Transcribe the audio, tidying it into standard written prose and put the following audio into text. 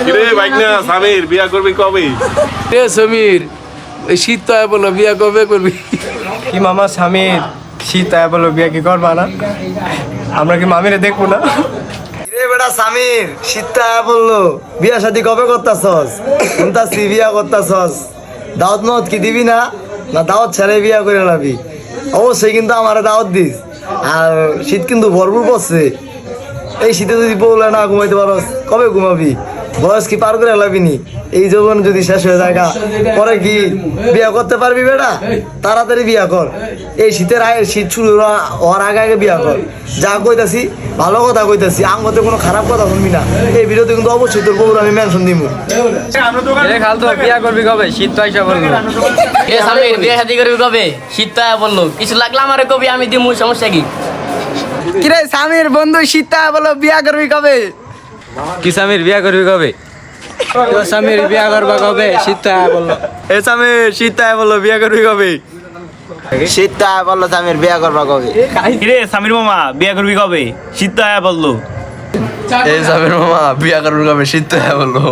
কিরে বাইক না সামির বিয়া করবি কবে? এ সমীর, এই শীত তো বলো বিয়া কবে করবি? কি মামা স্বামীর শীত আয়া বলো বিয়া কি করবা না? আমরা কি মামিরে দেখবো না? রে বেটা সামির শীত আয়া বললো বিয়া শাদি কবে করতাছস? শুনতাছি বিয়া করতাছস, দাওয়াত মত কি দিবি না? না দাওয়াত ছেড়ে বিয়া করে লাবি? অবশ্যই কিন্তু আমার দাওয়াত দিস। আর শীত কিন্তু ভরপুর পড়ছে, এই শীতে যদি বউলে না ঘুমাইতে পারস কবে ঘুমাবি? বয়স কি পার করে লাবিনি? এই যৌবন যদি শেষ হয়ে যায় পরে কি বিয়া করতে পারবি বেটা? তাড়াতাড়ি বিয়া কর, এই শীতের শীত শুরু হওয়ার আগে আগে বিয়া কর। যা কইতাছি ভালো কথা কইতাছি, আঙ্গতে কোনো খারাপ কথা শুনবি না। এই ভিডিওতে কিন্তু অবশ্যই তোর বউর আমি মেনশন দিব। খালতো বিয়া করবি কবে? শীত তো আইসা বললো। এ সামির বিয়ে শাদি করবি কবে? শীত তো আয়া বললো, কিছু লাগলে আমারে কবি, আমি দিমু, সমস্যা কি? কিরে স্বামীর বন্ধু শীত আয়া বলো বিয়া করবি কবে? কি স্বামীর বিয়া করবি কবে? স্বামীর বিয়া করবা কবে? শীত আয়া বললো। এ স্বামীর শীত আয়া বললো বিয়া করবি কবে? শীত আয়া বললো সামির বিয়া করবা কবে? রে সামির মামা বিয়া করবি কবে? শীত তো আয়া বললো। এই সামির মামা বিয়া করবি কবে? শীত তো বললো।